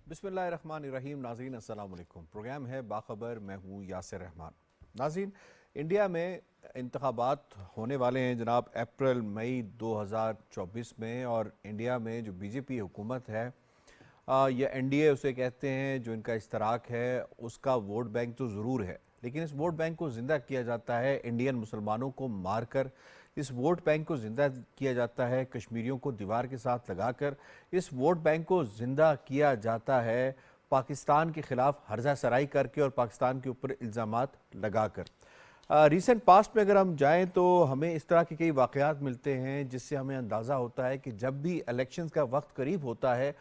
बिस्मिल्लाहिर्रहमानिर्रहीम। नाज़रीन अस्सलाम वालेकुम। प्रोग्राम है बाखबर, मैं हूँ यासिर रहमान। नाज़रीन, इंडिया में इंतखाबात होने वाले हैं जनाब अप्रैल मई 2024 में, और इंडिया में जो बीजेपी हुकूमत है या एनडीए उसे कहते हैं, जो इनका इश्तराक है, उसका वोट बैंक तो ज़रूर है, लेकिन इस वोट बैंक को ज़िंदा किया जाता है इंडियन मुसलमानों को मारकर। इस वोट बैंक को ज़िंदा किया जाता है कश्मीरियों को दीवार के साथ लगाकर। इस वोट बैंक को ज़िंदा किया जाता है पाकिस्तान के ख़िलाफ़ हर्जा सराई करके और पाकिस्तान के ऊपर इल्ज़ामात लगाकर। रिसेंट पास्ट में अगर हम जाएं तो हमें इस तरह के कई वाक़यात मिलते हैं जिससे हमें अंदाज़ा होता है कि जब भी इलेक्शंस का वक्त करीब होता है,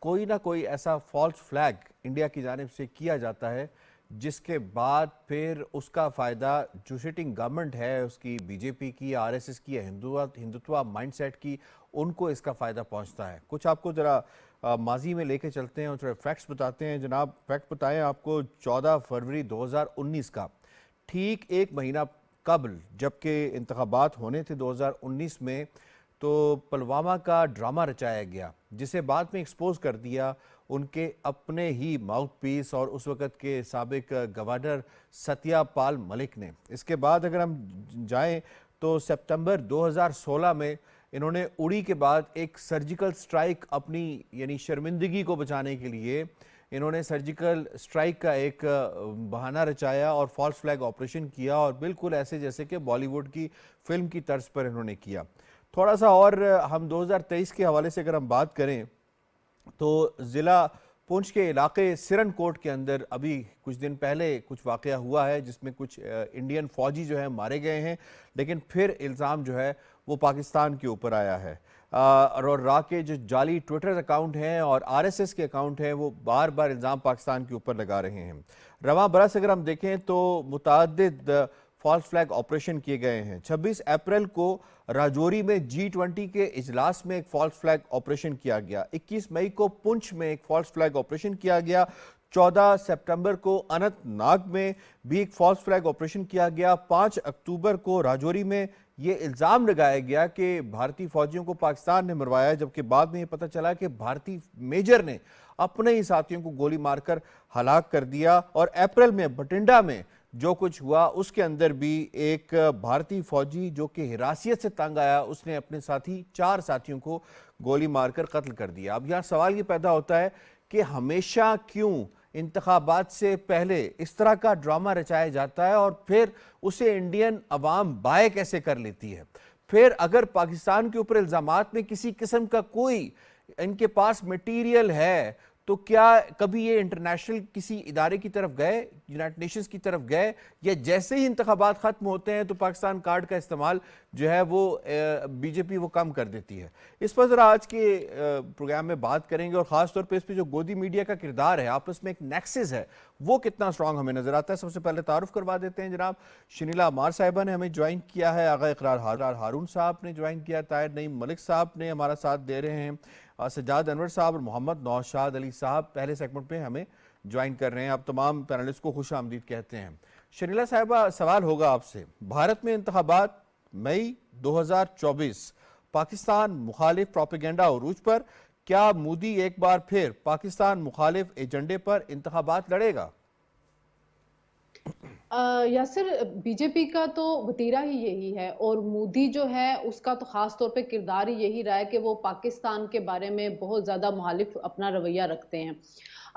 कोई ना कोई ऐसा फॉल्स फ्लैग इंडिया की जानिब से किया जाता है, जिसके बाद फिर उसका फ़ायदा जो सिटिंग गवर्नमेंट है, उसकी बीजेपी की, आरएसएस की या हिंदुत्व माइंडसेट की, उनको इसका फ़ायदा पहुंचता है। कुछ आपको ज़रा माजी में लेके चलते हैं और थोड़े फैक्ट्स बताते हैं। जनाब, फैक्ट बताएं आपको 14 फरवरी 2019 का, ठीक एक महीना कबल जबकि इंतखाबात होने थे 2019 में, तो पुलवामा का ड्रामा रचाया गया, जिसे बाद में एक्सपोज कर दिया उनके अपने ही माउथ पीस और उस वक़्त के साबिक गवर्नर सत्यपाल मलिक ने। इसके बाद अगर हम जाएं तो सितंबर 2016 में इन्होंने उड़ी के बाद एक सर्जिकल स्ट्राइक, अपनी यानी शर्मिंदगी को बचाने के लिए इन्होंने सर्जिकल स्ट्राइक का एक बहाना रचाया और फॉल्स फ्लैग ऑपरेशन किया, और बिल्कुल ऐसे जैसे कि बॉलीवुड की फिल्म की तर्ज पर इन्होंने किया। थोड़ा सा और हम 2023 के हवाले से अगर हम बात करें तो ज़िला पुंछ के इलाके सिरनकोट के अंदर अभी कुछ दिन पहले कुछ वाक़या हुआ है जिसमें कुछ इंडियन फ़ौजी जो है मारे गए हैं, लेकिन फिर इल्ज़ाम जो है वो पाकिस्तान के ऊपर आया है। और रा के जो जाली ट्विटर अकाउंट हैं और आरएसएस के अकाउंट हैं, वो बार बार इल्ज़ाम पाकिस्तान के ऊपर लगा रहे हैं। रवां बरस अगर हम देखें तो मुतअद्दिद फॉल्स फ्लैग ऑपरेशन किए गए हैं। 26 अप्रैल को राजौरी में G20 के इजलास में एक फॉल्स फ्लैग ऑपरेशन किया गया। 21 मई को पुंछ में एक फॉल्स फ्लैग ऑपरेशन किया गया। 14 सितंबर को अनंतनाग में भी एक फॉल्स फ्लैग ऑपरेशन किया गया। 5 अक्टूबर को राजौरी में ये इल्ज़ाम लगाया गया कि भारतीय फौजियों को पाकिस्तान ने मरवाया, जबकि बाद में ये पता चला कि भारतीय मेजर ने अपने ही साथियों को गोली मारकर हलाक कर दिया। और अप्रैल में बठिंडा में जो कुछ हुआ, उसके अंदर भी एक भारतीय फौजी जो कि हिरासियत से तंग आया, उसने अपने साथी 4 साथियों को गोली मारकर कत्ल कर दिया। अब यहाँ सवाल ये पैदा होता है कि हमेशा क्यों इंतखाबात से पहले इस तरह का ड्रामा रचाया जाता है और फिर उसे इंडियन अवाम बाय कैसे कर लेती है। फिर अगर पाकिस्तान के ऊपर इल्ज़ामात में किसी किस्म का कोई इनके पास मटीरियल है, तो क्या कभी ये इंटरनेशनल किसी इदारे की तरफ गए, यूनाइटेड नेशंस की तरफ गए, या जैसे ही इंतखाबात खत्म होते हैं तो पाकिस्तान कार्ड का इस्तेमाल जो है वो बीजेपी वो कम कर देती है। इस पर ज़रा आज के प्रोग्राम में बात करेंगे, और ख़ास तौर पे इस पर जो गोदी मीडिया का किरदार है, आपस में एक नेक्सस है, वो कितना स्ट्रांग हमें नजर आता है। सबसे पहले तारुफ करवा देते हैं। जनाब शनीला अमार साहिबा ने हमें ज्वाइन किया है, आगा इकरार हारून साहब ने ज्वाइन किया, ताहिर नईम मलिक साहब ने हमारा साथ दे रहे हैं, सज्जाद अनवर साहब और मोहम्मद नौशाद अली साहब पहले सेगमेंट में हमें ज्वाइन कर रहे हैं। आप तमाम पैनलिस्ट को खुश आमदीद कहते हैं। शनीला साहिबा, सवाल होगा आपसे, भारत में इंतखाबात मई 2024, पाकिस्तान मुखालिफ प्रोपेगेंडा उरूज पर, क्या मोदी एक बार फिर पाकिस्तान मुखालिफ एजेंडे पर इंतखाबात लड़ेगा? यासिर, बीजेपी का तो वतीरा ही यही है, और मोदी जो है उसका तो खास तौर पे किरदार ही यही रहा है कि वो पाकिस्तान के बारे में बहुत ज्यादा मुखालिफ अपना रवैया रखते हैं।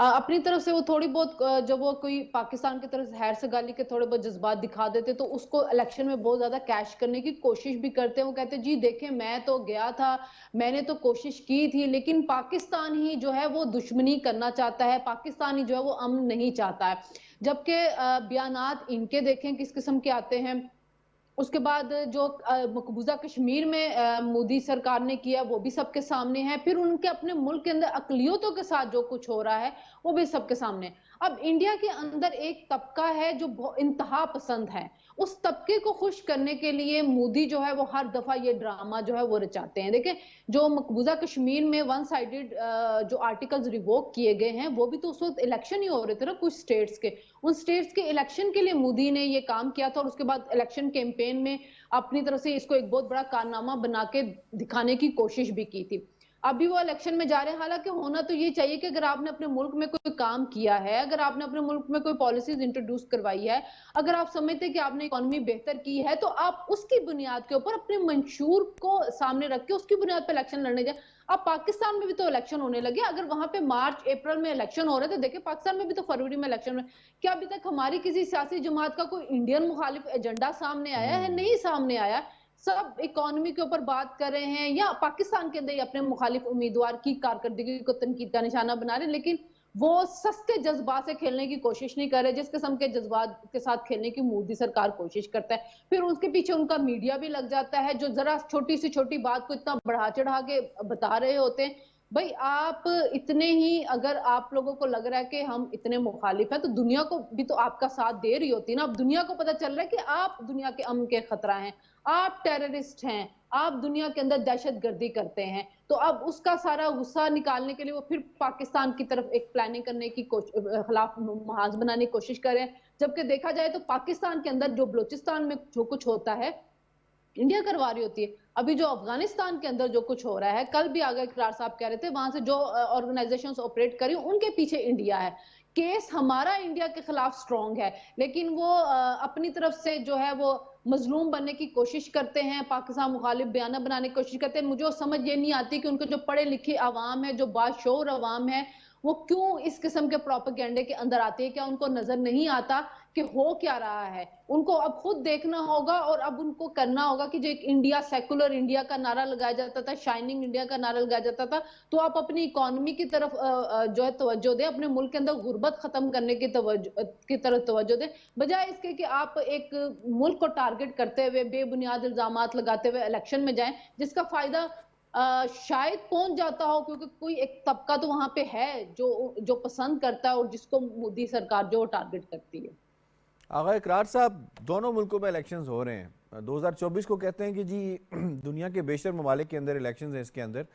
अपनी तरफ से वो थोड़ी बहुत जब वो कोई पाकिस्तान की तरफ हैर सगाली के थोड़े बहुत जज्बात दिखा देते तो उसको इलेक्शन में बहुत ज्यादा कैश करने की कोशिश भी करते हैं। वो कहते हैं जी देखें, मैं तो गया था, मैंने तो कोशिश की थी, लेकिन पाकिस्तान ही जो है वो दुश्मनी करना चाहता है, पाकिस्तान ही जो है वो अमन नहीं चाहता है। जबकि बयानात इनके देखें किस किस्म के आते हैं। उसके बाद जो मकबूजा कश्मीर में मोदी सरकार ने किया वो भी सबके सामने है। फिर उनके अपने मुल्क के अंदर अकलियतों के साथ जो कुछ हो रहा है वो भी सबके सामने। अब इंडिया के अंदर एक तबका है जो इंतहा पसंद है, उस तबके को खुश करने के लिए मोदी जो है वो हर दफा ये ड्रामा जो है वो रचाते हैं। देखिए, जो मकबूजा कश्मीर में वन साइडेड जो आर्टिकल्स रिवोक किए गए हैं, वो भी तो उस वक्त इलेक्शन ही हो रहे थे ना कुछ स्टेट्स के, उन स्टेट्स के इलेक्शन के लिए मोदी ने ये काम किया था, और उसके बाद इलेक्शन कैंपेन में अपनी तरफ से इसको एक बहुत बड़ा कारनामा बना के दिखाने की कोशिश भी की थी। अभी वो इलेक्शन में जा रहे हैं। हालांकि होना तो ये चाहिए कि अगर आपने अपने मुल्क में कोई काम किया है, अगर आपने अपने मुल्क में कोई पॉलिसीज इंट्रोड्यूस करवाई है, अगर आप समझते हैं कि आपने इकोनॉमी बेहतर की है, तो आप उसकी बुनियाद के ऊपर अपने मंशूर को सामने रख के उसकी बुनियाद पर इलेक्शन लड़ने जाए। अब पाकिस्तान में भी तो इलेक्शन होने लगे, अगर वहां पे मार्च अप्रैल में इलेक्शन हो रहे थे, देखिए पाकिस्तान में भी तो फरवरी में इलेक्शन में। क्या अभी तक हमारी किसी सियासी जमात का कोई इंडियन मुखालिफ एजेंडा सामने आया है? नहीं सामने आया। सब इकोनॉमी के ऊपर बात कर रहे हैं या पाकिस्तान के अंदर ही अपने मुखालिफ उम्मीदवार की कारकर्दगी को तनकीद का निशाना बना रहे हैं, लेकिन वो सस्ते जज्बात से खेलने की कोशिश नहीं कर रहे, जिस किस्म के जज्बात के साथ खेलने की मोदी सरकार कोशिश करता है। फिर उसके पीछे उनका मीडिया भी लग जाता है, जो जरा छोटी से छोटी बात को इतना बढ़ा चढ़ा के बता रहे होते हैं। भाई आप इतने ही, अगर आप लोगों को लग रहा है कि हम इतने मुखालिफ हैं, तो दुनिया को भी तो आपका साथ दे रही होती है ना। अब दुनिया को पता चल रहा है कि आप दुनिया के अमन के खतरा हैं, आप टेररिस्ट हैं, आप दुनिया के अंदर दहशतगर्दी करते हैं। तो अब उसका सारा गुस्सा निकालने के लिए वो फिर पाकिस्तान की तरफ एक प्लानिंग करने की खिलाफ महाज बनाने की कोशिश कर रहे हैं। जबकि देखा जाए तो पाकिस्तान के अंदर जो बलूचिस्तान में जो कुछ होता है, इंडिया करवा रही होती है। अभी जो अफगानिस्तान के अंदर जो कुछ हो रहा है, कल भी आगे इकरार साहब कह रहे थे, वहां से जो ऑर्गेनाइजेशंस ऑपरेट करी उनके पीछे इंडिया है। केस हमारा इंडिया के खिलाफ स्ट्रांग है, लेकिन वो अपनी तरफ से जो है वो मजलूम बनने की कोशिश करते हैं, पाकिस्तान मुखालिफ बयाना बनाने की कोशिश करते हैं। मुझे वो समझ ये नहीं आती कि उनको जो पढ़े लिखे अवाम है, जो बाशऊर अवाम है, वो क्यों इस किस्म के प्रोपेगेंडे के अंदर आती है। क्या उनको नजर नहीं आता कि हो क्या रहा है? उनको अब खुद देखना होगा और अब उनको करना होगा कि जो एक इंडिया, सेकुलर इंडिया का नारा लगाया जाता था, शाइनिंग इंडिया का नारा लगाया जाता था, तो आप अपनी इकोनॉमी की तरफ जो है तवज्जो दें, अपने मुल्क के अंदर गुर्बत खत्म करने की तरफ तवज्जो दें, बजाय इसके कि आप एक मुल्क को टारगेट करते हुए बेबुनियाद इल्जामात लगाते हुए इलेक्शन में जाएं, जिसका फायदा शायद पहुंच जाता हो, क्योंकि कोई एक तबका तो वहां पे है जो पसंद करता है और जिसको मोदी सरकार जो टारगेट करती है। आगा इकरार साहब, दोनों मुल्कों में इलेक्शंस हो रहे हैं। 2024 को कहते हैं कि जी दुनिया के बेशतर ममालिक के अंदर इलेक्शंस हैं इसके अंदर,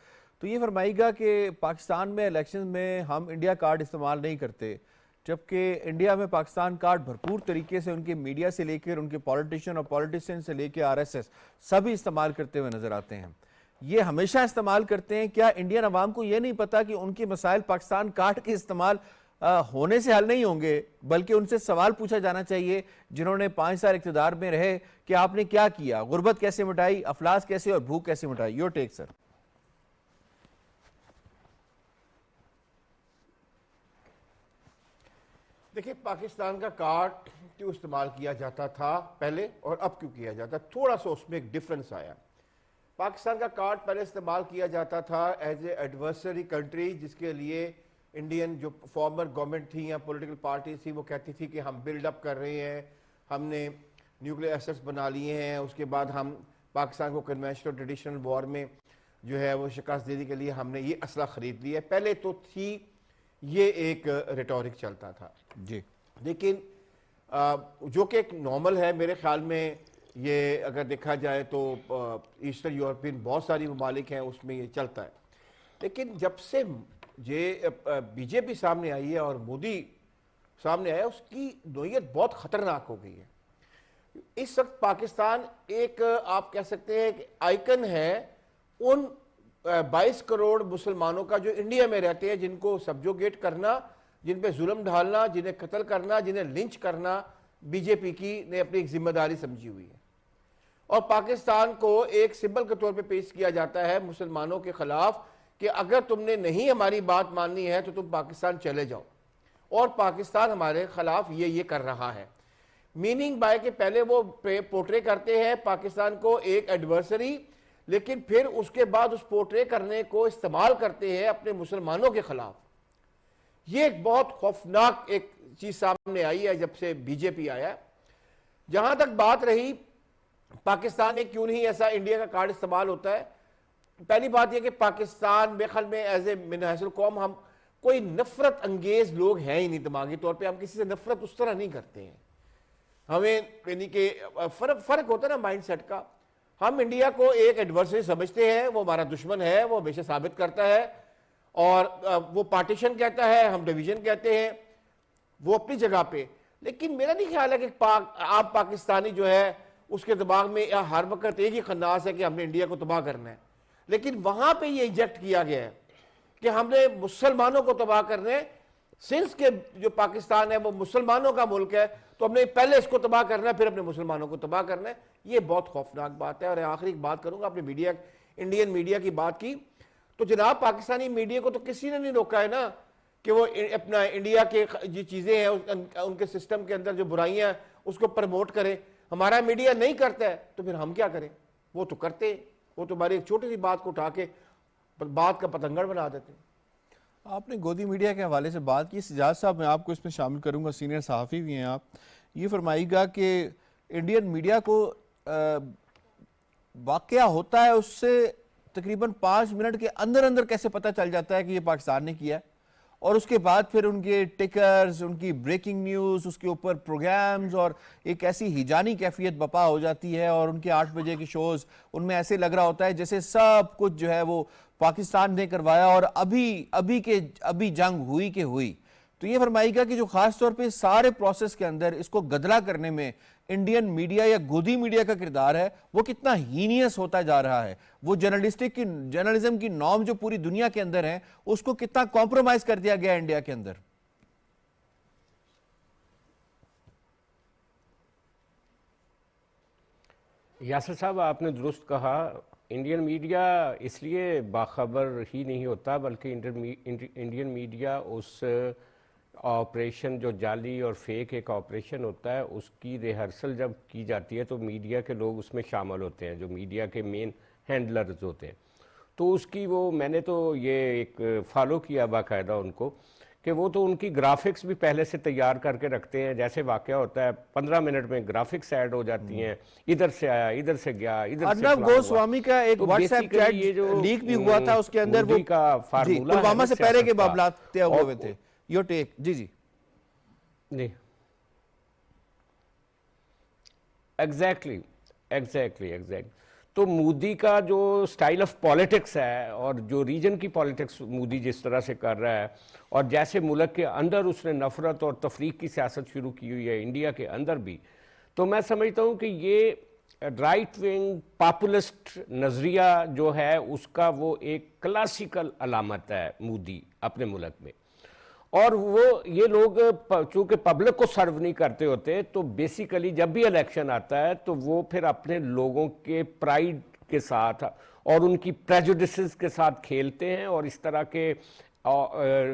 तो ये फरमाइएगा कि पाकिस्तान में इलेक्शंस में हम इंडिया कार्ड इस्तेमाल नहीं करते, जबकि इंडिया में पाकिस्तान कार्ड भरपूर तरीके से उनके मीडिया से लेकर उनके पॉलिटिशियन और पॉलिटिशियन से लेकर आरएसएस सभी इस्तेमाल करते हुए नजर आते हैं। ये हमेशा इस्तेमाल करते हैं। क्या इंडियन अवाम को ये नहीं पता कि उनके मसाइल पाकिस्तान कार्ड के इस्तेमाल होने से हल नहीं होंगे, बल्कि उनसे सवाल पूछा जाना चाहिए जिन्होंने 5 साल इक़्तिदार में रहे कि आपने क्या किया, गुर्बत कैसे मिटाई, अफलास कैसे और भूख कैसे मिटाई? Your take sir. देखिए, पाकिस्तान का कार्ड क्यों इस्तेमाल किया जाता था पहले और अब क्यों किया जाता, थोड़ा सा उसमें एक डिफरेंस आया। पाकिस्तान का कार्ड पहले इस्तेमाल किया जाता था एज ए एडवर्सरी कंट्री, जिसके लिए इंडियन जो फॉर्मर गवर्नमेंट थी या पॉलिटिकल पार्टी थी वो कहती थी कि हम बिल्डअप कर रहे हैं, हमने न्यूक्लियर एसेट्स बना लिए हैं, उसके बाद हम पाकिस्तान को कन्वेंशनल ट्रेडिशनल वॉर में जो है वो शिकस्त देने के लिए हमने ये असला ख़रीद लिया है। पहले तो थी ये एक रिटोरिक चलता था जी, लेकिन जो कि एक नॉर्मल है मेरे ख्याल में। ये अगर देखा जाए तो ईस्टर्न यूरोपियन बहुत सारी ममालिक हैं उसमें ये चलता है। लेकिन जब से ये बीजेपी सामने आई है और मोदी सामने आया, उसकी नोयत बहुत ख़तरनाक हो गई है। इस वक्त पाकिस्तान एक आप कह सकते हैं कि आइकन है उन 22 करोड़ मुसलमानों का जो इंडिया में रहते हैं, जिनको सब्जुगेट करना, जिन पे जुल्म ढालना, जिन्हें कत्ल करना, जिन्हें लिंच करना बीजेपी की ने अपनी एक जिम्मेदारी समझी हुई है। और पाकिस्तान को एक सिंबल के तौर पे पेश किया जाता है मुसलमानों के खिलाफ कि अगर तुमने नहीं हमारी बात माननी है तो तुम पाकिस्तान चले जाओ, और पाकिस्तान हमारे खिलाफ ये कर रहा है। मीनिंग बाय के पहले वो पोर्ट्रे करते हैं पाकिस्तान को एक एडवर्सरी, लेकिन फिर उसके बाद उस पोर्ट्रे करने को इस्तेमाल करते हैं अपने मुसलमानों के खिलाफ। ये एक बहुत खौफनाक एक चीज सामने आई है जब से बीजेपी आया। जहां तक बात रही पाकिस्तान में क्यों नहीं ऐसा इंडिया का कार्ड इस्तेमाल होता है, पहली बात यह कि पाकिस्तान में ख्याल में एज ए मिनहसल कौम हम कोई नफरत अंगेज लोग हैं ही नहीं। दिमागी तौर पे हम किसी से नफरत उस तरह नहीं करते हैं। हमें यानी कि फर्क होता है ना माइंड सेट का। हम इंडिया को एक एडवर्सरी समझते हैं, वो हमारा दुश्मन है, वो हमेशा साबित करता है, और वो पार्टीशन कहता है, हम डिवीजन कहते हैं, वो अपनी जगह पे। लेकिन मेरा नहीं ख्याल है कि आप पाकिस्तानी जो है उसके दिमाग में हर वक्त एक ही खन्नास है कि हमने इंडिया को तबाह करना है। लेकिन वहां पे ये इंजेक्ट किया गया है कि हमने मुसलमानों को तबाह करने, सिंस के जो पाकिस्तान है वो मुसलमानों का मुल्क है, तो हमने पहले इसको तबाह करना है, फिर अपने मुसलमानों को तबाह करना है। ये बहुत खौफनाक बात है। और आखिरी बात करूंगा, अपने मीडिया, इंडियन मीडिया की बात की, तो जनाब पाकिस्तानी मीडिया को तो किसी ने नहीं रोका है ना कि वो अपना इंडिया के जो चीज़ें हैं उनके सिस्टम के अंदर जो बुराइयां हैं उसको प्रमोट करे। हमारा मीडिया नहीं करता है तो फिर हम क्या करें? वो तो करते, वो तो हमारी एक छोटी सी बात को उठा के बात का पतंगड़ बना देते हैं। आपने गोदी मीडिया के हवाले से बात की, सिजाद साहब मैं आपको इसमें शामिल करूंगा, सीनियर सहाफ़ी भी हैं आप। ये फरमाइएगा कि इंडियन मीडिया को वाक़या होता है उससे तकरीबन 5 मिनट के अंदर अंदर कैसे पता चल जाता है कि ये पाकिस्तान ने किया है, और उसके बाद फिर उनके टिकर्स, उनकी ब्रेकिंग न्यूज़, उसके ऊपर प्रोग्राम्स, और एक ऐसी हिजानी कैफियत बपा हो जाती है, और उनके 8 बजे के शोज़, उनमें ऐसे लग रहा होता है जैसे सब कुछ जो है वो पाकिस्तान ने करवाया और अभी जंग हुई कि हुई। तो ये फरमाइएगा कि जो खास तौर पे सारे प्रोसेस के अंदर इसको गदला करने में इंडियन मीडिया या गोदी मीडिया का किरदार है, वो कितना हीनियस होता जा रहा है, वो जर्नलिज्म की नॉर्म जो पूरी दुनिया के अंदर है उसको कितना कॉम्प्रोमाइज कर दिया गया इंडिया के अंदर। यासिर साहब, आपने दुरुस्त कहा, इंडियन मीडिया इसलिए बाखबर ही नहीं होता, बल्कि इंडियन मीडिया उस ऑपरेशन जो जाली और फेक एक ऑपरेशन होता है उसकी रिहर्सल जब की जाती है तो मीडिया के लोग उसमें शामिल होते हैं, जो मीडिया के मेन हैंडलर्स होते हैं। तो उसकी वो मैंने तो ये एक फॉलो किया बाकायदा उनको, कि वो तो उनकी ग्राफिक्स भी पहले से तैयार करके रखते हैं। जैसे वाकया होता है 15 मिनट में ग्राफिक्स ऐड हो जाती हैं, इधर से आया, इधर से गया, इधर से अर्नब गोस्वामी का एक तो व्हाट्सएप चैट लीक भी हुआ था, उसके अंदर वो का फार्मूला पुलवामा से पहले के मामलात तय हुए थे। Your take. जी नहीं, एग्जैक्टली। तो मोदी का जो स्टाइल ऑफ पॉलिटिक्स है और जो रीजन की पॉलिटिक्स मोदी जिस तरह से कर रहा है, और जैसे मुल्क के अंदर उसने नफरत और तफरीक की सियासत शुरू की हुई है इंडिया के अंदर भी, तो मैं समझता हूँ कि ये राइट विंग पॉपुलिस्ट नज़रिया जो है उसका वो एक क्लासिकल अलामत है मोदी अपने मुल्क में। और वो ये लोग चूंकि पब्लिक को सर्व नहीं करते होते, तो बेसिकली जब भी इलेक्शन आता है तो वो फिर अपने लोगों के प्राइड के साथ और उनकी प्रेजुडिसेस के साथ खेलते हैं और इस तरह के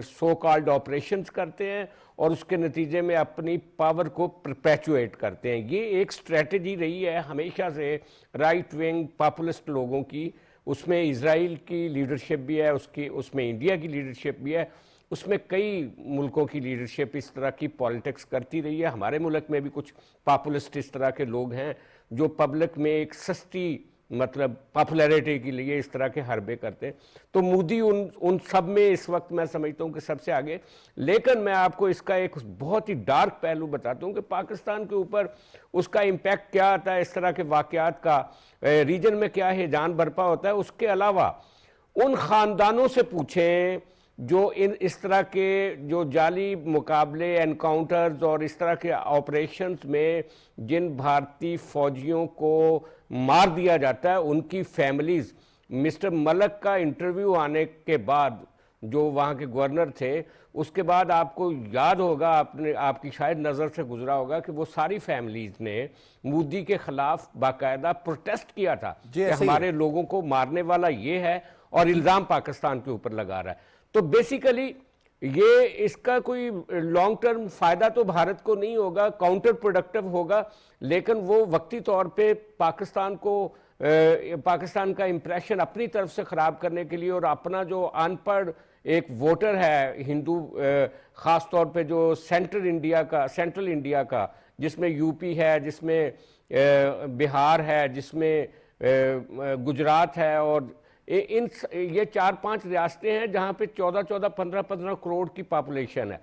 सो कॉल्ड ऑपरेशंस करते हैं और उसके नतीजे में अपनी पावर को परपेचुएट करते हैं। ये एक स्ट्रेटजी रही है हमेशा से राइट विंग पॉपुलिस्ट लोगों की। उसमें इजराइल की लीडरशिप भी है, उसमें इंडिया की लीडरशिप भी है, उसमें कई मुल्कों की लीडरशिप इस तरह की पॉलिटिक्स करती रही है। हमारे मुल्क में भी कुछ पॉपुलिस्ट इस तरह के लोग हैं जो पब्लिक में एक सस्ती मतलब पॉपुलैरिटी के लिए इस तरह के हरबे करते हैं। तो मोदी उन सब में इस वक्त मैं समझता हूँ कि सबसे आगे। लेकिन मैं आपको इसका एक बहुत ही डार्क पहलू बताता हूँ कि पाकिस्तान के ऊपर उसका इम्पैक्ट क्या आता है, इस तरह के वाक़यात का रीजन में क्या हिजान बरपा होता है। उसके अलावा उन ख़ानदानों से पूछें जो इस तरह के जो जाली मुकाबले, एनकाउंटर्स और इस तरह के ऑपरेशंस में जिन भारतीय फौजियों को मार दिया जाता है, उनकी फैमिलीज़। मिस्टर मलक का इंटरव्यू आने के बाद जो वहाँ के गवर्नर थे, उसके बाद आपको याद होगा, आपकी शायद नज़र से गुजरा होगा कि वो सारी फैमिलीज़ ने मोदी के ख़िलाफ़ बाकायदा प्रोटेस्ट किया था कि हमारे लोगों को मारने वाला ये है और इल्ज़ाम पाकिस्तान के ऊपर लगा रहा है। तो बेसिकली ये इसका कोई लॉन्ग टर्म फ़ायदा तो भारत को नहीं होगा, काउंटर प्रोडक्टिव होगा, लेकिन वो वक्ती तौर पे पाकिस्तान का इंप्रेशन अपनी तरफ से ख़राब करने के लिए और अपना जो अनपढ़ एक वोटर है हिंदू, ख़ास तौर पे जो सेंट्रल इंडिया का जिसमें यूपी है, जिसमें बिहार है, जिसमें गुजरात है, और ये 4-5 रियासतें हैं जहाँ पे 14-14, 15-15 करोड़ की पॉपुलेशन है।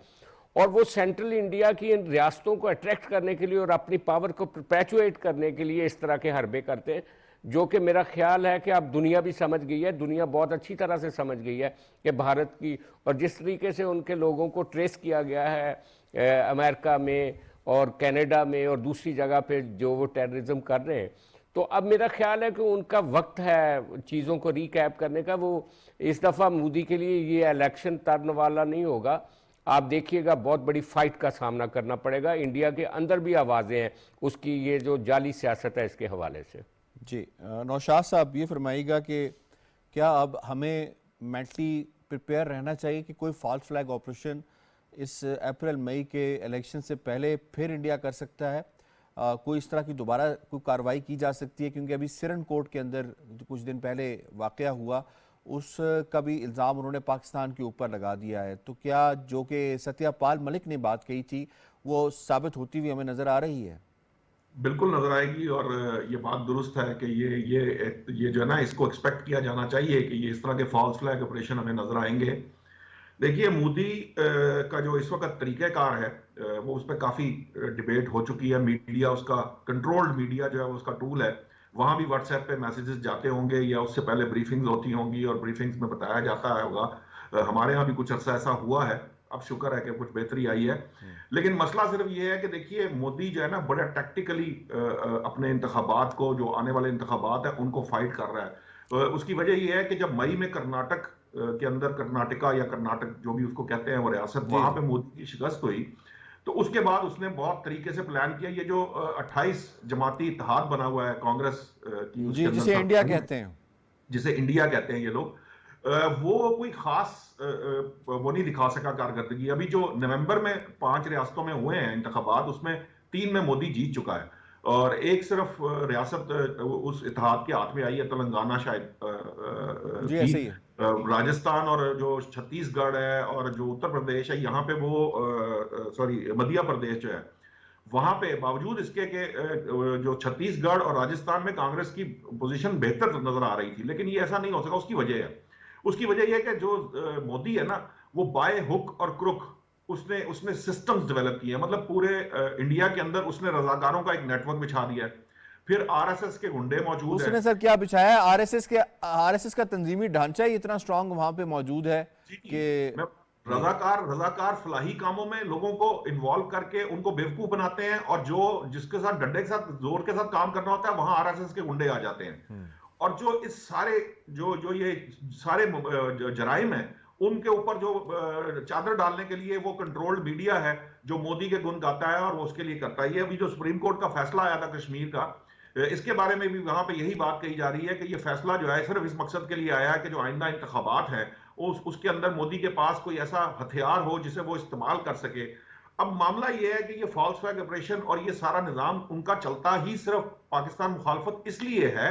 और वो सेंट्रल इंडिया की इन रियासतों को अट्रैक्ट परपेचुएट करने के लिए और अपनी पावर को परपेचुएट करने के लिए इस तरह के हरबे करते हैं, जो कि मेरा ख्याल है कि अब दुनिया भी समझ गई है, दुनिया बहुत अच्छी तरह से समझ गई है कि भारत की, और जिस तरीके से उनके लोगों को ट्रेस किया गया है अमेरिका में और कनाडा में और दूसरी जगह पे जो वो टेररिज्म कर रहे हैं, तो अब मेरा ख्याल है कि उनका वक्त है चीज़ों को रिकैप करने का। वो इस दफ़ा मोदी के लिए ये इलेक्शन तरने वाला नहीं होगा। आप देखिएगा बहुत बड़ी फाइट का सामना करना पड़ेगा। इंडिया के अंदर भी आवाज़ें हैं उसकी ये जो जाली सियासत है इसके हवाले से। जी नौशाद साहब, ये फरमाइएगा कि क्या अब हमें मेंटली प्रिपेयर रहना चाहिए कि कोई फॉल्स फ्लैग ऑपरेशन इस अप्रैल मई के इलेक्शन से पहले फिर इंडिया कर सकता है? कोई इस तरह की दोबारा कोई कार्रवाई की जा सकती है? क्योंकि अभी सिरन कोर्ट के अंदर जो कुछ दिन पहले वाक़या हुआ उसका भी इल्ज़ाम उन्होंने पाकिस्तान के ऊपर लगा दिया है। तो क्या जो कि सत्यपाल मलिक ने बात कही थी वो साबित होती हुई हमें नज़र आ रही है? बिल्कुल नजर आएगी। और ये बात दुरुस्त है कि ये जो है ना, इसको एक्सपेक्ट किया जाना चाहिए कि ये इस तरह के फॉल्स फ्लैग ऑपरेशन हमें नजर आएंगे। देखिए, मोदी का जो इस वक्त तरीक़ाकार है वो उस पर काफ़ी डिबेट हो चुकी है। मीडिया उसका कंट्रोल्ड मीडिया जो है वो उसका टूल है। वहाँ भी व्हाट्सएप पे मैसेजेस जाते होंगे या उससे पहले ब्रीफिंग्स होती होंगी और ब्रीफिंग्स में बताया जाता होगा। हमारे यहाँ भी कुछ अर्सा ऐसा हुआ है। अब शुक्र है कि कुछ बेहतरी आई है। लेकिन मसला सिर्फ ये है कि देखिए, मोदी जो है ना बड़ा टैक्टिकली अपने इंतखाबात को, जो आने वाले इंतखाबात है उनको फाइट कर रहा है। उसकी वजह ये है कि जब मई में कर्नाटक के अंदर, कर्नाटका या कर्नाटक जो भी उसको कहते हैं वो रियासत, वहां पे मोदी की शिकस्त हुई, तो उसके बाद उसने बहुत तरीके से प्लान किया। ये जो 28 जमाती इत्तेहाद बना हुआ है कांग्रेस की, जी, जिसे इंडिया कहते हैं, जिसे इंडिया कहते हैं ये लोग, वो कोई खास वो नहीं दिखा सका कारकर्दगी। अभी जो नवंबर में 5 रियासतों में हुए हैं इंतखाबात, उसमें 3 में मोदी जीत चुका है और एक सिर्फ रियासत उस इत्तेहाद के हाथ में आई है, तेलंगाना शायद जी ऐसे ही है। राजस्थान और जो छत्तीसगढ़ है और जो उत्तर प्रदेश है, यहाँ पे वो सॉरी मध्य प्रदेश जो है, वहां पे बावजूद इसके के जो छत्तीसगढ़ और राजस्थान में कांग्रेस की पोजीशन बेहतर नजर आ रही थी, लेकिन ये ऐसा नहीं हो सका। उसकी वजह यह है कि जो मोदी है ना, वो बाय हुक और क्रुक उसने सिस्टम्स डेवलप किए हैं। मतलब पूरे इंडिया के अंदर उसने रजाकारों का एक नेटवर्क बिछा दिया है। फिर आरएसएस के गुंडे मौजूद उसने हैं। सर क्या बिछाया है? आरएसएस का तंजीमी ढांचा ही इतना स्ट्रांग वहां पे मौजूद है कि रजाकार फलाही कामों में लोगों को इन्वॉल्व करके उनको बेवकूफ बनाते हैं, और जो जिसके साथ डंडे के साथ, जोर के साथ काम करना होता है, वहां आरएसएस के गुंडे आ जाते हैं। और जो इस सारे जो ये सारे जराइम है, उनके ऊपर जो चादर डालने के लिए वो कंट्रोल्ड मीडिया है जो मोदी के गुण गाता है और वो उसके लिए करता है। ये अभी जो सुप्रीम कोर्ट का फैसला आया था कश्मीर का, इसके बारे में भी वहां पे यही बात कही जा रही है कि ये फैसला जो है सिर्फ इस मकसद के लिए आया है कि जो आइंदा इंतखाबात है उसके अंदर मोदी के पास कोई ऐसा हथियार हो जिसे वो इस्तेमाल कर सके। अब मामला ये है कि ये फॉल्स फ्लैग ऑपरेशन और ये सारा निजाम उनका चलता ही सिर्फ पाकिस्तान मुखालफत इसलिए है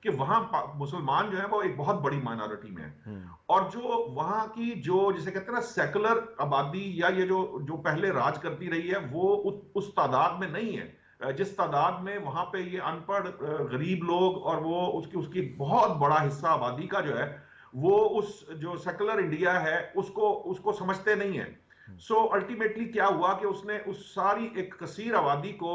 कि वहां मुसलमान जो है वो एक बहुत बड़ी माइनॉरिटी में है, और जो वहां की जो जिसे कहते हैं ना सेकुलर आबादी, या ये जो पहले राज करती रही है, वो उस तादाद में नहीं है जिस तादाद में वहां पे ये अनपढ़ गरीब लोग और वो उसकी बहुत बड़ा हिस्सा आबादी का जो है वो उस जो सेकुलर इंडिया है उसको समझते नहीं है। सो अल्टीमेटली क्या हुआ कि उसने उस सारी एक कसीर आबादी को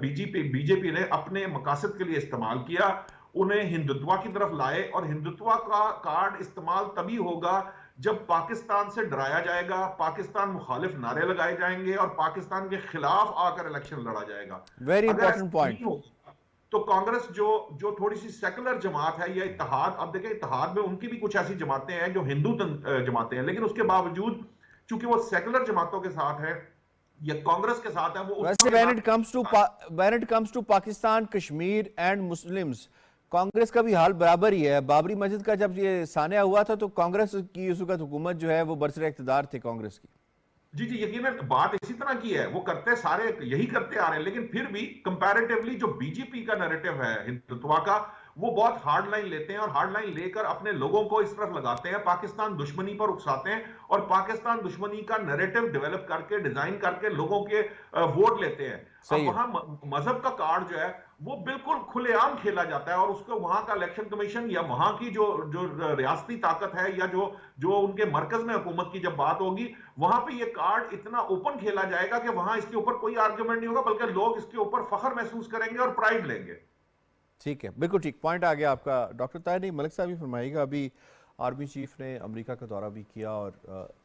बीजेपी ने अपने मकासद के लिए इस्तेमाल किया, उन्हें हिंदुत्व की तरफ लाए। और हिंदुत्व का कार्ड इस्तेमाल तभी होगा जब पाकिस्तान से डराया जाएगा, पाकिस्तान मुखालिफ नारे लगाए जाएंगे और पाकिस्तान के खिलाफ आकर इलेक्शन लड़ा जाएगा। Very important point. तो कांग्रेस जो थोड़ी सी सेकुलर जमात है या इत्तेहाद, अब देखें इत्तेहाद में उनकी भी कुछ ऐसी जमातें हैं जो हिंदू जमातें हैं, लेकिन उसके बावजूद चूंकि वो सेकुलर जमातों के साथ है या कांग्रेस के साथ है, वो वैसे when it comes to Pakistan, Kashmir and Muslims, Congress का भी हाल बराबर ही है। बाबरी मस्जिद का जब ये सानिया हुआ था तो कांग्रेस की उस वक्त हुकूमत जो है वो बरसर इख्तिदार थे कांग्रेस की। जी यकीनन बात इसी तरह की है, वो करते सारे यही करते आ रहे हैं। लेकिन फिर भी कंपैरेटिवली जो बीजेपी का नैरेटिव है हिंदुत्व का, वो बहुत हार्ड लाइन लेते हैं और हार्ड लाइन लेकर अपने लोगों को इस तरफ लगाते हैं, पाकिस्तान दुश्मनी पर उकसाते हैं और पाकिस्तान दुश्मनी का नैरेटिव डेवलप करके, डिजाइन करके लोगों के वोट लेते हैं। अब वहां मजहब का कार्ड जो है वो बिल्कुल खुलेआम खेला जाता है, और उसको वहां का इलेक्शन कमीशन या वहां की जो रियासती ताकत है या जो उनके मरकज में हुकूमत की जब बात होगी, वहां पे ये कार्ड इतना ओपन खेला जाएगा कि वहां इसके ऊपर कोई आर्ग्यूमेंट नहीं होगा, बल्कि लोग इसके ऊपर फख्र महसूस करेंगे और प्राइड लेंगे। ठीक है, बिल्कुल ठीक पॉइंट आ गया आपका। डॉक्टर ताहिर नहीं, मलिक साहब भी फरमाइएगा, अभी आर्मी चीफ ने अमेरिका का दौरा भी किया और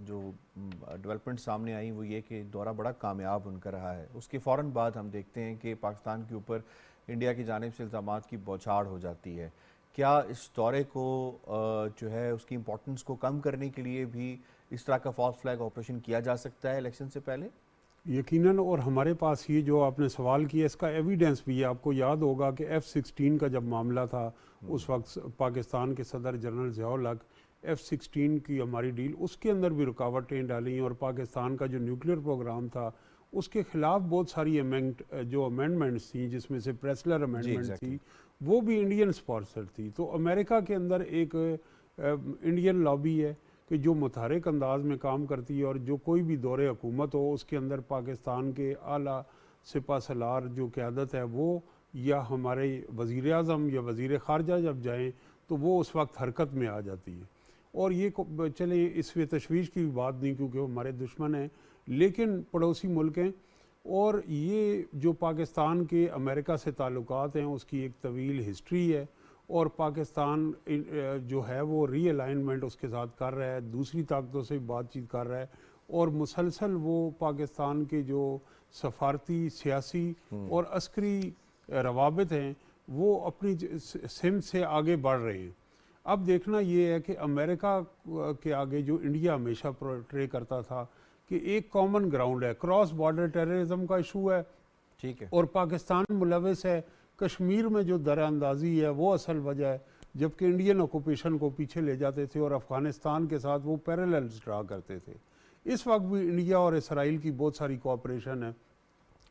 जो डेवलपमेंट सामने आई वो ये कि दौरा बड़ा कामयाब उनका रहा है। उसके फ़ौरन बाद हम देखते हैं कि पाकिस्तान के ऊपर इंडिया की जानिब से इल्ज़ामात की बौछार हो जाती है। क्या इस दौरे को जो है उसकी इम्पोर्टेंस को कम करने के लिए भी इस तरह का फॉल्स फ्लैग ऑपरेशन किया जा सकता है इलेक्शन से पहले? यकीनन, और हमारे पास ये जो आपने सवाल किया इसका एविडेंस भी है। आपको याद होगा कि F-16 का जब मामला था, उस वक्त पाकिस्तान के सदर जनरल ज़ियाउल हक F-16 की हमारी डील, उसके अंदर भी रुकावटें डाली, और पाकिस्तान का जो न्यूक्लियर प्रोग्राम था उसके ख़िलाफ़ बहुत सारी अमेंडमेंट्स थी, जिसमें से प्रेसलर अमेंडमेंट थी, वो भी इंडियन स्पॉन्सर थी। तो अमेरिका के अंदर एक इंडियन लॉबी है कि जो मुतहरिक अंदाज में काम करती है, और जो कोई भी दौरे हुकूमत हो उसके अंदर पाकिस्तान के आला सिपा सलार जो क़यादत है वो, या हमारे वज़ीर आज़म या वज़ीर ख़ारजा जब जाएँ तो वो उस वक्त हरकत में आ जाती है। और ये चले, इसमें तशवीश की बात नहीं क्योंकि वो हमारे दुश्मन हैं, लेकिन पड़ोसी मुल्क हैं, और ये जो पाकिस्तान के अमेरिका से ताल्लुकात हैं उसकी एक तवील हिस्ट्री है, और पाकिस्तान जो है वो रीअलाइनमेंट उसके साथ कर रहा है, दूसरी ताकतों से बातचीत कर रहा है, और मुसलसल वो पाकिस्तान के जो सफारती, सियासी और अस्करी रवाबित हैं वो अपनी सिमत से आगे बढ़ रहे हैं। अब देखना ये है कि अमेरिका के आगे जो इंडिया हमेशा पोर्ट्रे करता था कि एक कॉमन ग्राउंड है, क्रॉस बॉर्डर टेररिज्म का इशू है, ठीक है, और पाकिस्तान मुलविस है, कश्मीर में जो दरअंदाजी है वो असल वजह है, जबकि इंडियन ऑक्यूपेशन को पीछे ले जाते थे और अफ़गानिस्तान के साथ वो पैरेलल्स ड्रा करते थे। इस वक्त भी इंडिया और इसराइल की बहुत सारी कोऑपरेशन है,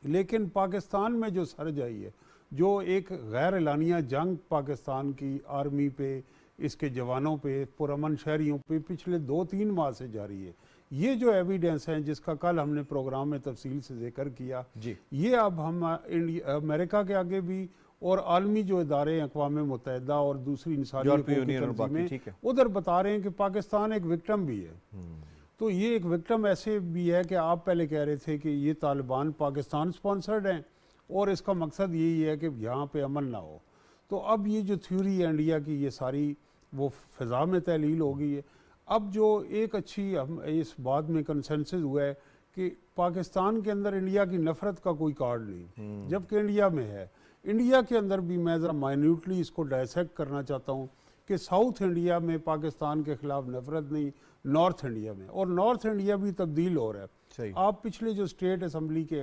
लेकिन पाकिस्तान में जो सरजाई है, जो एक गैर एलानिया जंग पाकिस्तान की आर्मी पे, इसके जवानों पे, पुरअमन शहरियों पे पिछले 2-3 माह से जारी है, ये जो एविडेंस हैं जिसका कल हमने प्रोग्राम में तफसील से जिक्र किया जी, ये अब हम अमेरिका के आगे भी, और आलमी जो इदारे अक़वाम मुत्तहिदा और दूसरी इंसानी हकूक़ की तंजीमें उधर बता रहे हैं कि पाकिस्तान एक विक्टिम भी है। तो ये एक विक्टिम ऐसे भी है कि आप पहले कह रहे थे कि ये तालिबान पाकिस्तान स्पॉन्सर्ड हैं और इसका मकसद यही है कि यहाँ पे अमन ना हो। तो अब ये जो थ्योरी है इंडिया की, ये सारी वो फ़िज़ा में तहलील हो गई है। अब जो एक अच्छी हम इस बात में कंसेंसस हुआ है कि पाकिस्तान के अंदर इंडिया की नफ़रत का कोई कार्ड नहीं, जबकि इंडिया में है। इंडिया के अंदर भी मैं ज़रा माइन्यूटली इसको डायसेक्ट करना चाहता हूँ कि साउथ इंडिया में पाकिस्तान के ख़िलाफ़ नफ़रत नहीं, नॉर्थ इंडिया में, और नॉर्थ इंडिया भी तब्दील हो रहा है। सही। आप पिछले जो स्टेट असम्बली के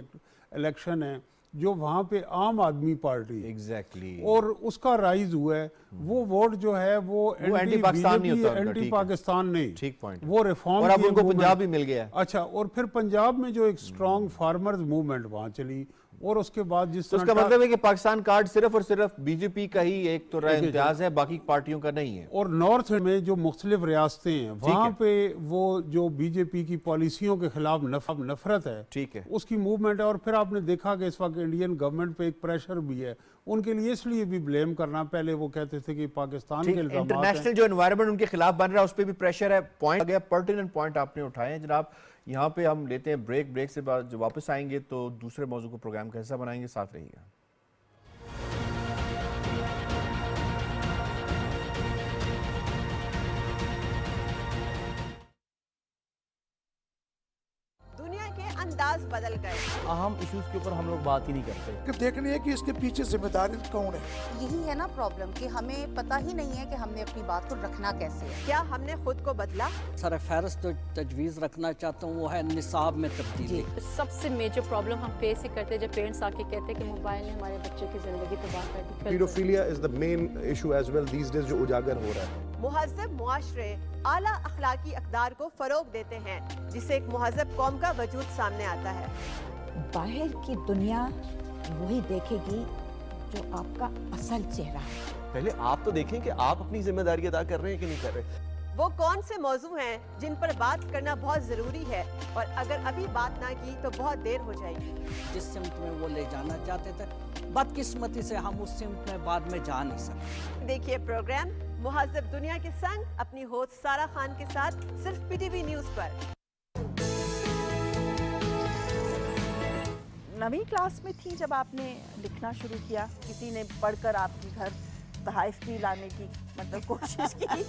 इलेक्शन हैं, जो वहाँ पे आम आदमी पार्टी एग्जैक्टली और उसका राइज हुआ है, वो वोट जो है वो एंटी पाकिस्तान नहीं होता, एंटी पाकिस्तान नहीं, ठीक पॉइंट, वो रिफॉर्म, और अब उनको पंजाब भी मिल गया। अच्छा, और फिर पंजाब में जो एक स्ट्रॉन्ग फार्मर्स मूवमेंट वहाँ चली, और उसके बाद जिस तो इसका मतलब है कि पाकिस्तान कार्ड सिर्फ और सिर्फ बीजेपी का ही एक तो राय इम्तियाज है, बाकी पार्टियों का नहीं है। और नॉर्थ में जो मुख्तलिफ रियासतें हैं वहाँ पे वो जो बीजेपी की पॉलिसियों के खिलाफ नफरत है, ठीक है, उसकी मूवमेंट है। और फिर आपने देखा कि इस वक्त इंडियन गवर्नमेंट पे एक प्रेशर भी है उनके लिए, इसलिए भी ब्लेम करना, पहले वो कहते थे कि पाकिस्तान के इंटरनेशनल जो एनवायरनमेंट उनके खिलाफ बन रहा है उस पर भी प्रेशर है। पॉइंट आ गया, पर्टिनेंट पॉइंट आपने उठाए हैं जनाब। यहाँ पे हम लेते हैं ब्रेक से बाद जो वापस आएंगे तो दूसरे मौजू को प्रोग्राम का हिस्सा बनाएंगे, साथ रहिएगा। दुनिया के अंदाज बदल गए, अहम इश्यूज के ऊपर हम लोग बात ही नहीं करते। कि देखनी है कि इसके पीछे जिम्मेदार कौन है। यही है ना प्रॉब्लम कि हमें पता ही नहीं है कि हमने अपनी बात को रखना कैसे है। क्या हमने खुद को बदला? सर फहरिस्त जो तजवीज़ रखना चाहता हूँ वो है निसाब में तब्दीली। सबसे मेजर प्रॉब्लम हम फेस ही करते हैं जब पेरेंट्स आके कहते हैं कि मोबाइल ने हमारे बच्चों की जिंदगी तबाह कर दी। Paedophilia is the main issue as well these days जो उजागर हो रहा है। मुहज़्ज़ब मुआशरे आला अखलाकी अक़दार को फरोग देते हैं, जिससे एक मुहज़्ज़ब कौम का वजूद सामने आता है। बाहर की दुनिया वही देखेगी जो आपका असल चेहरा है। पहले आप तो देखें कि आप अपनी जिम्मेदारी अदा कर रहे हैं कि नहीं कर रहे। वो कौन से मौजू हैं जिन पर बात करना बहुत जरूरी है, और अगर अभी बात ना की तो बहुत देर हो जाएगी। जिस सिमत में वो ले जाना चाहते थे, बदकिस्मती से हम उस सिमत में बाद में जा नहीं सकते। देखिए प्रोग्राम मुहज़्ज़ब दुनिया के संग अपनी होस्ट सारा खान के साथ सिर्फ पीटीवी न्यूज़ पर। नवीं क्लास में थी जब आपने लिखना शुरू किया, किसी ने पढ़कर आपके घर तहाइफ भी लाने की मतलब कोशिश की।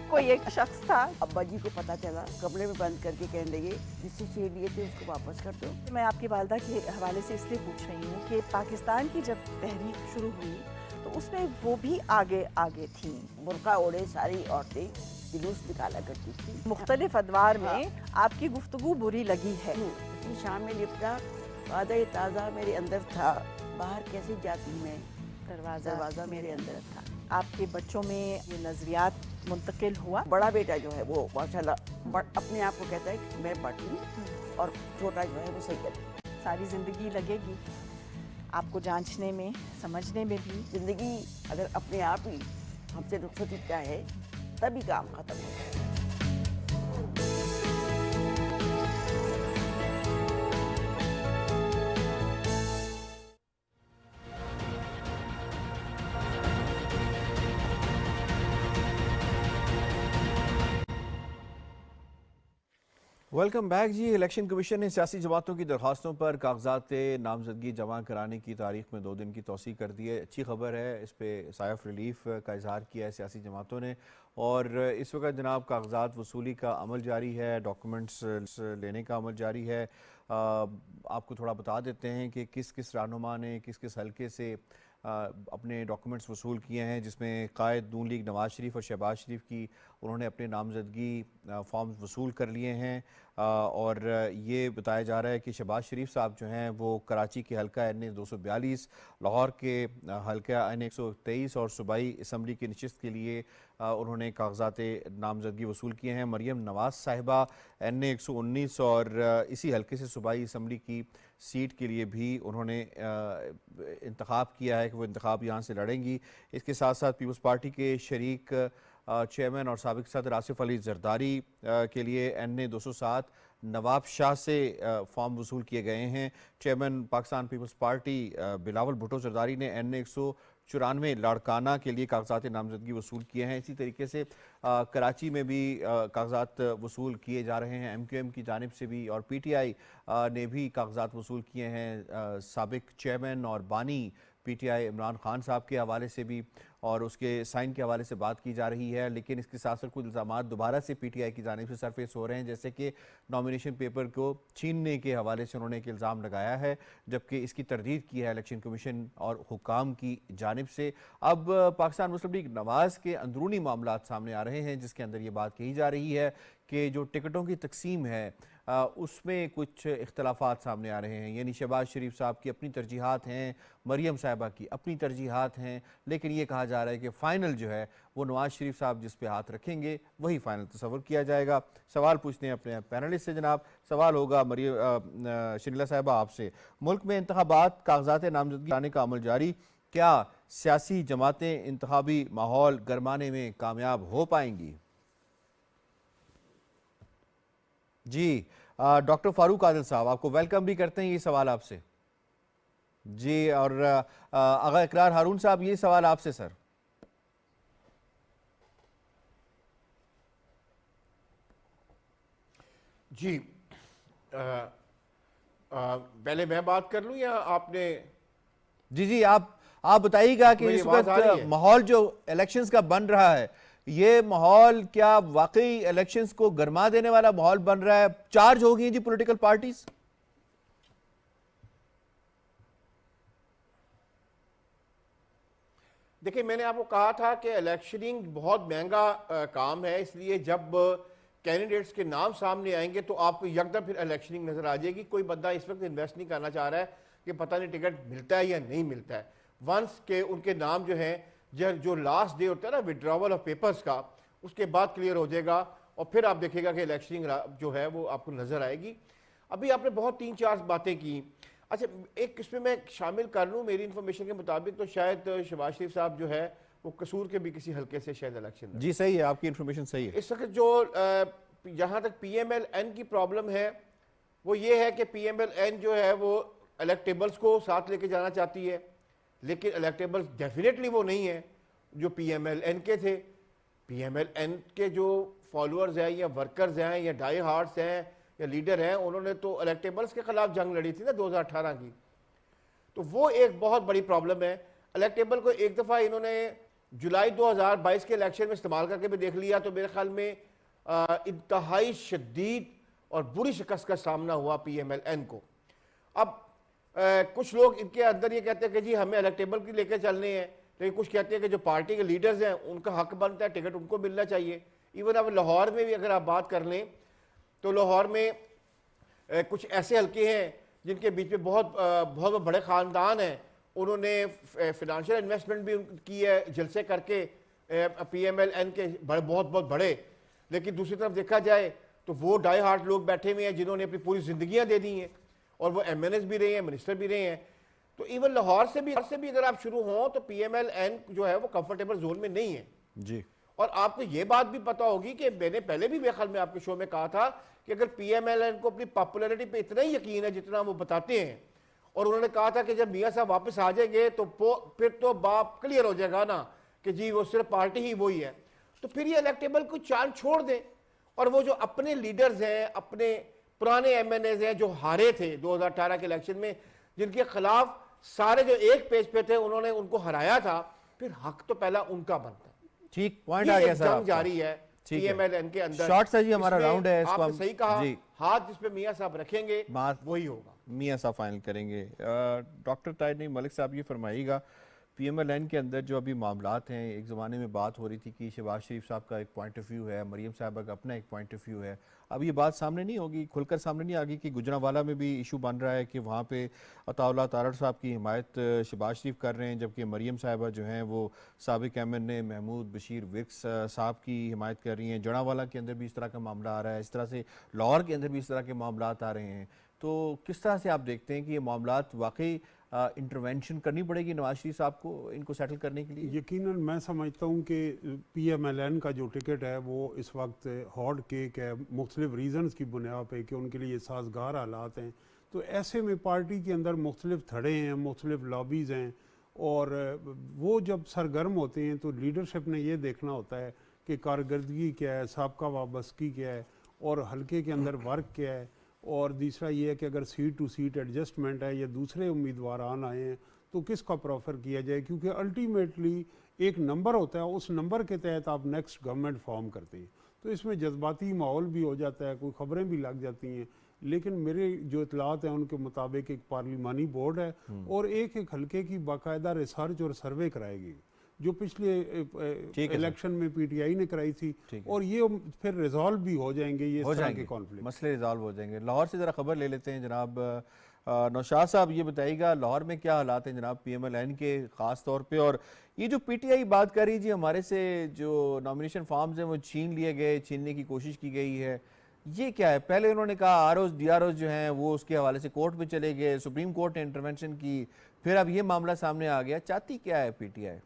कोई एक शख्स था, अब्बा जी को पता चला, कमरे में बंद करके कहने लगे जिससे शेर लिए थे उसको वापस कर दो। मैं आपकी वालदा के हवाले से इसलिए पूछ रही हूँ कि पाकिस्तान की जब तहरीक शुरू हुई तो उसमें वो भी आगे आगे थी। बुर्का ओढ़े सारी औरतें जुलूस निकाला करती थी। मुख्तलिफ अदवार में आपकी गुफ्तगू बुरी लगी है। इतनी शाम में लिपटा, वादा ताज़ा मेरे अंदर था, बाहर कैसे जाती मैं, दरवाज़ा मेरे अंदर था। आपके बच्चों में ये नजरियात मुंतकिल हुआ? बड़ा बेटा जो है वो माशाल्लाह अपने आप को कहता है कि मैं पढ़ लूँ, और छोटा जो है वो सही है। सारी ज़िंदगी लगेगी आपको जांचने में, समझने में भी। ज़िंदगी अगर अपने आप ही हमसे रुखसत चाहे तभी काम खत्म होगा। वेलकम बैक जी। इलेक्शन कमीशन ने सियासी जमातों की दरखास्तों पर कागजात नामजदगी जमा कराने की तारीख में 2 दिन की तौसीह कर दी है। अच्छी खबर है, इस पर साइ ऑफ रिलीफ का इजहार किया है सियासी जमातों ने। और इस वक्त जनाब कागजात वसूली का अमल जारी है, डॉक्यूमेंट्स लेने का अमल जारी है। आपको थोड़ा बता देते हैं कि किस किस रहनुमा ने किस किस हल्के से अपने डॉक्यूमेंट्स वसूल किए हैं, जिसमें कायद नून लीग नवाज शरीफ और शहबाज शरीफ की उन्होंने अपने नामजदगी फॉर्म वसूल कर लिए हैं। और ये बताया जा रहा है कि शहबाज शरीफ साहब जो हैं वो कराची के हल्का NA 242, लाहौर के हल्का NA 123 और सूबाई असम्बली की नशिस्त के लिए उन्होंने कागजात नामजदगी वसूल किए हैं। मरियम नवाज साहिबा NA 119 और इसी हल्के से सूबाई असम्बली की सीट के लिए भी उन्होंने इंतखाब किया है कि वो इंतखाब यहाँ से लड़ेंगी। इसके साथ साथ पीपल्स पार्टी के शरीक चेयरमैन और साबिक सदर आसिफ अली जरदारी के लिए NA 207 नवाब शाह से फॉर्म वसूल किए गए हैं। चेयरमैन पाकिस्तान पीपल्स पार्टी बिलावल भुट्टो जरदारी ने NA 194 लाड़काना के लिए कागजात नामजदगी वसूल किए हैं। इसी तरीके से कराची में भी कागजात वसूल किए जा रहे हैं MQM की जानिब से भी, और PTI ने भी कागजात वसूल किए हैं साबिक चेयरमैन और बानी PTI इमरान खान साहब के हवाले से भी, और उसके साइन के हवाले से बात की जा रही है। लेकिन इसके साथ साथ कुछ इल्ज़ामात दोबारा से PTI की जानिब से सरफेस हो रहे हैं, जैसे कि नॉमिनेशन पेपर को छीनने के हवाले से उन्होंने एक इल्ज़ाम लगाया है, जबकि इसकी तरदीद की है इलेक्शन कमीशन और हुकाम की जानिब से। अब पाकिस्तान मुस्लिम लीग नवाज़ के अंदरूनी मामला सामने आ रहे हैं, जिसके अंदर ये बात कही जा रही है कि जो टिकटों की तकसीम है उसमें कुछ इख्तलाफात सामने आ रहे हैं। यानी शहबाज शरीफ साहब की अपनी तरजीहात हैं, मरियम साहिबा की अपनी तरजीहात हैं, लेकिन ये कहा जा रहा है कि फ़ाइनल जो है वो नवाज शरीफ साहब जिस पे हाथ रखेंगे वही फ़ाइनल तस्वर किया जाएगा। सवाल पूछते हैं अपने पैनलिस्ट से। जनाब, सवाल होगा मरियम शरीला साहिबा आपसे। मुल्क में इंतखाबात कागजात नामजदगी लाने का अमल जारी, क्या सियासी जमातें इंतखाबी माहौल गरमाने में कामयाब हो पाएंगी? जी, डॉक्टर फारूक आदिल साहब, आपको वेलकम भी करते हैं ये सवाल आपसे। जी, और आगा इकरार हारून साहब, ये सवाल आपसे सर। जी, पहले मैं बात कर लूं या आपने? जी, आप बताइएगा कि इस वक्त माहौल जो इलेक्शंस का बन रहा है, ये माहौल क्या वाकई इलेक्शंस को गरमा देने वाला माहौल बन रहा है? चार्ज हो गई जी पॉलिटिकल पार्टीज? देखिए, मैंने आपको कहा था कि इलेक्शनिंग बहुत महंगा काम है, इसलिए जब कैंडिडेट्स के नाम सामने आएंगे तो आपको यकदम फिर इलेक्शनिंग नजर आ जाएगी। कोई बंदा इस वक्त इन्वेस्ट नहीं करना चाह रहा है कि पता नहीं टिकट मिलता है या नहीं मिलता है। वंस के उनके नाम जो है, जो लास्ट डे होता है ना विड्रॉवल ऑफ पेपर्स का, उसके बाद क्लियर हो जाएगा और फिर आप देखिएगा कि इलेक्शनिंग जो है वो आपको नजर आएगी। अभी आपने बहुत 3-4 बातें की। अच्छा, एक इसमें मैं शामिल कर लूँ, मेरी इन्फॉर्मेशन के मुताबिक तो शायद शहबाज शरीफ साहब जो है वो कसूर के भी किसी हल्के से शायद इलेक्शन। जी सही है, आपकी इन्फॉर्मेशन सही है। इस वक्त जो जहाँ तक PMLN की प्रॉब्लम है वो ये है कि PMLN जो है वो इलेक्टेबल्स को साथ लेके जाना चाहती है, लेकिन इलेक्टेबल्स डेफिनेटली वो नहीं है जो PMLN के थे। PMLN के जो फॉलोअर्स हैं या वर्कर्स हैं या डाई हार्ट्स हैं या लीडर हैं, उन्होंने तो इलेक्टेबल्स के खिलाफ जंग लड़ी थी ना 2018 की। तो वो एक बहुत बड़ी प्रॉब्लम है। इलेक्टेबल को एक दफ़ा इन्होंने जुलाई 2022 के इलेक्शन में इस्तेमाल करके भी देख लिया तो मेरे ख्याल में इंतहाई शदीद और बुरी शिकस्त का सामना हुआ PMLN को। अब कुछ लोग इनके अंदर ये कहते हैं कि जी हमें इलेक्टेबल की लेकर चलने हैं, लेकिन कुछ कहते हैं कि जो पार्टी के लीडर्स हैं उनका हक बनता है, टिकट उनको मिलना चाहिए। इवन अब लाहौर में भी अगर आप बात कर लें तो लाहौर में कुछ ऐसे हल्के हैं जिनके बीच में बहुत बड़े ख़ानदान हैं, उन्होंने फिनेंशियल इन्वेस्टमेंट भी की है जलसे करके PMLN के बहुत बड़े। लेकिन दूसरी तरफ देखा जाए तो वो डाई हार्ट लोग बैठे हुए हैं जिन्होंने अपनी पूरी जिंदगियां दे दी हैं और वो MNS भी रहे हैं, मिनिस्टर भी रहे हैं। तो इवन लाहौर से भी अगर आप शुरू हों तो PMLN जो है वो कंफर्टेबल जोन में नहीं है जी। और आपको ये बात भी पता होगी कि मैंने पहले भी मेरे ख्याल में आपके शो में कहा था कि अगर PMLN को अपनी पॉपुलैरिटी पे इतना ही यकीन है जितना वो बताते हैं, और उन्होंने कहा था कि जब मियां साहब वापस आ जाएंगे तो फिर तो बाप क्लियर हो जाएगा ना कि जी वो सिर्फ पार्टी ही वही है, तो फिर ये इलेक्टेबल को चांद छोड़ दें और वो जो अपने लीडर्स हैं, अपने पुराने MNAs हैं जो हारे थे 2018 के इलेक्शन में, जिनके खिलाफ सारे जो एक पेज पे थे उन्होंने उनको हराया था, फिर हक तो पहला उनका बनता है। ठीक पॉइंट आ गया सर, जंग जारी है PMLN के अंदर। शॉर्ट सा जी हमारा राउंड है, इसको आपने हम सही कहा, जी हाथ जिस पे मियां साहब रखेंगे वही होगा, मियां साहब फाइनल करेंगे। डॉक्टर ताहिर मलिक साहब ये फरमाइएगा, PMLN के अंदर जो अभी मामलात हैं, एक ज़माने में बात हो रही थी कि शहबाज शरीफ साहब का एक पॉइंट ऑफ व्यू है, मरीम साहब का अपना एक पॉइंट ऑफ व्यू है। अब ये बात सामने नहीं होगी, खुलकर सामने नहीं आगी कि गुजरांवाला में भी इशू बन रहा है कि वहाँ पे अताउल्लाह तारड़ साहब की हिमायत शहबाज शरीफ कर रहे हैं, जबकि मरीम साहबा जो हैं वो साबिक MNA महमूद बशीर विक्स साहब की हिमायत कर रही हैं। जड़ांवाला के अंदर भी इस तरह का मामला आ रहा है, इस तरह से लाहौर के अंदर भी इस तरह के मामलात आ रहे हैं। तो किस तरह से आप देखते हैं कि ये मामलात वाकई इंटरवेंशन करनी पड़ेगी नवाज शरीफ साहब को इनको सेटल करने के लिए? यकीनन मैं समझता हूँ कि PMLN का जो टिकट है वो इस वक्त हॉट केक है, मुख्तलिफ रीज़न्स की बुनियाद पे कि उनके लिए साजगार हालात हैं। तो ऐसे में पार्टी के अंदर मुख्तलिफ थड़े हैं, मुख्तलिफ लॉबीज़ हैं, और वो जब सरगर्म होते हैं तो लीडरशिप ने ये देखना होता है कि कारकर्दगी क्या है, साबका वाबस्तगी क्या है, और हल्के के अंदर वर्क क्या है, और दूसरा ये है कि अगर सीट टू सीट एडजस्टमेंट है या दूसरे उम्मीदवार आए हैं तो किसका प्रोफर किया जाए, क्योंकि अल्टीमेटली एक नंबर होता है, उस नंबर के तहत आप नेक्स्ट गवर्नमेंट फॉर्म करते हैं। तो इसमें जज्बाती माहौल भी हो जाता है, कोई ख़बरें भी लग जाती हैं। लेकिन मेरे जो इतलात हैं उनके मुताबिक एक पार्लिमानी बोर्ड है और एक हल्के की बाकायदा रिसर्च और सर्वे कराएगी, जो पिछले इलेक्शन में PTI ने कराई थी, और ये फिर रिजॉल्व भी हो जाएंगे, ये इस तरह के कॉन्फ्लिक्ट मसले रिजॉल्व हो जाएंगे। लाहौर से ज़रा खबर ले लेते हैं जनाब नौशाद साहब, ये बताइएगा लाहौर में क्या हालात हैं जनाब PMLN के ख़ास तौर पे, और ये जो PTI बात कर रही जी हमारे से जो नॉमिनेशन फॉर्म्स हैं वो छीन लिए गए, छीनने की कोशिश की गई है, ये क्या है? पहले उन्होंने कहा ROs DROs जो हैं वो उसके हवाले से कोर्ट में चले गए, सुप्रीम कोर्ट ने इंटरवेंशन की, फिर अब ये मामला सामने आ गया। चाहती क्या है PTI?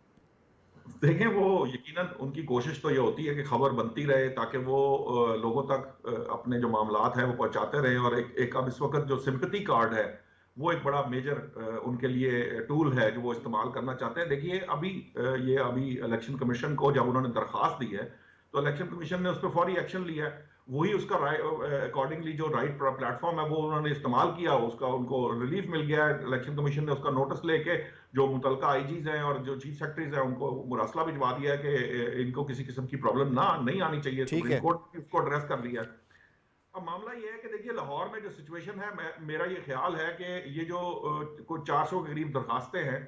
देखें, वो यकीनन उनकी कोशिश तो ये होती है कि खबर बनती रहे ताकि वो लोगों तक अपने जो मामलात हैं वो पहुंचाते रहे, और एक अब इस वक्त जो सिंपैथी कार्ड है वो एक बड़ा मेजर उनके लिए टूल है जो वो इस्तेमाल करना चाहते हैं। देखिए अभी इलेक्शन कमीशन को जब उन्होंने दरख्वास्त दी है तो इलेक्शन कमीशन ने उस पर फौरी एक्शन लिया है, वही उसका अकॉर्डिंगली जो राइट प्लेटफॉर्म है वो उन्होंने इस्तेमाल किया, उसका उनको रिलीफ मिल गया है। इलेक्शन कमीशन ने उसका नोटिस लेके जो मुतलका IGs हैं और जो चीफ सेक्रेटरीज हैं उनको मुरासला भिजवा दिया है कि इनको किसी किस्म की प्रॉब्लम नहीं आनी चाहिए। सुप्रीम कोर्ट उसको एड्रेस कर लिया है। अब मामला ये है कि देखिए लाहौर में जो सिचुएशन है, मेरा ये ख्याल है कि ये जो कुछ 400 के करीब दरखास्तें हैं,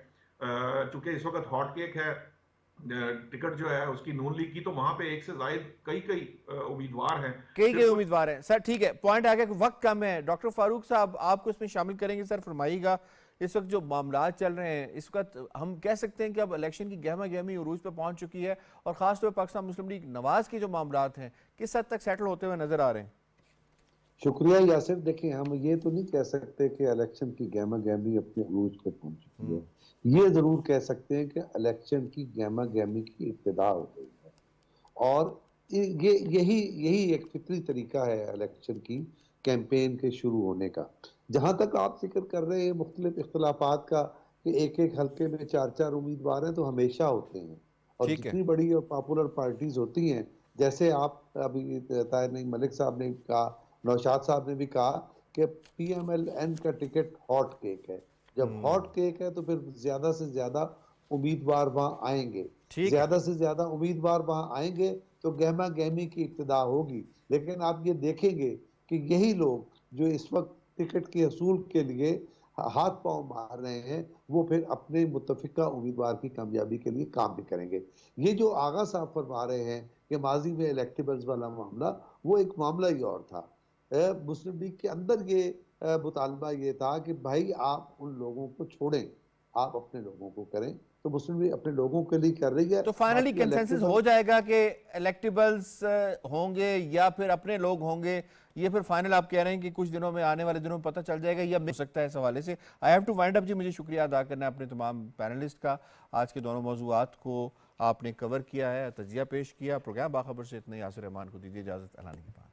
चूंकि इस वक्त हॉट केक है टिकट जो है उसकी नून लीग की, तो वहां पे एक से ज्यादा कई उम्मीदवार हैं, कई उम्मीदवार हैं। सर ठीक है, पॉइंट आ गया कि वक्त कम है। डॉक्टर फारूक साहब आपको इसमें शामिल करेंगे। सर फरमाइएगा, इस वक्त जो मामला चल रहे हैं इस वक्त हम कह सकते हैं कि अब इलेक्शन की गहमा गहमी उरूज पर पहुंच चुकी है, और खासतौर पर पाकिस्तान मुस्लिम लीग नवाज के जो मामला हैं किस हद तक सेटल होते हुए नजर आ रहे हैं? शुक्रिया यासिर। देखिए, हम ये तो नहीं कह सकते कि इलेक्शन की गहमा गहमी अपने उरूज पर पहुंच चुकी है, ये जरूर कह सकते हैं कि इलेक्शन की गहमा गहमी की इब्तिदा हो गई है, और यही एक फितरी तरीका है इलेक्शन की कैंपेन के शुरू होने का। जहां तक आप जिक्र कर रहे हैं मुख्तलिफ इख्तलाफात का कि एक एक हल्के में 4-4 उम्मीदवार हैं, तो हमेशा होते हैं, और जितनी बड़ी और पॉपुलर पार्टीज होती हैं, जैसे आप अभी ताहिर मलिक साहब ने कहा, नौशाद साहब ने भी कहा कि PMLN का टिकट हॉट केक है। जब हॉट केक है तो फिर ज्यादा से ज्यादा उम्मीदवार वहां आएंगे, ज्यादा से ज्यादा उम्मीदवार वहां आएंगे तो गहमा गहमी की इब्तिदा होगी। लेकिन आप ये देखेंगे कि यही लोग जो इस वक्त टिकट के असूल के लिए हाथ पांव मार रहे हैं, वो फिर अपने मुतफिका उम्मीदवार की कामयाबी के लिए काम भी करेंगे। ये जो आगा साहब फरमा रहे हैं कि माजी में इलेक्टेबल्स वाला मामला, वो एक मामला ही और था। मुस्लिम लीग के अंदर ये मुतालबा ये था कि भाई आप उन लोगों को छोड़ें, आप अपने लोगों को करें। तो मुस्लिम लीग अपने लोगों के लिए कर रही है। तो फाइनली कंसेंसस हो जाएगा कि इलेक्टेबल्स होंगे या फिर अपने लोग होंगे, ये फिर फाइनल आप कह रहे हैं कि कुछ दिनों में, आने वाले दिनों में पता चल जाएगा या मिल सकता है इस हवाले से? I have to wind up जी। मुझे शुक्रिया अदा करना है अपने तमाम पैनलिस्ट का। आज के दोनों मौजूआत को आपने कवर किया है, तजिया पेश किया। प्रोग्राम बाखबर से इतना ही। यासिर रहमान को दीजिए इजाजत। अल्लाह के बाद।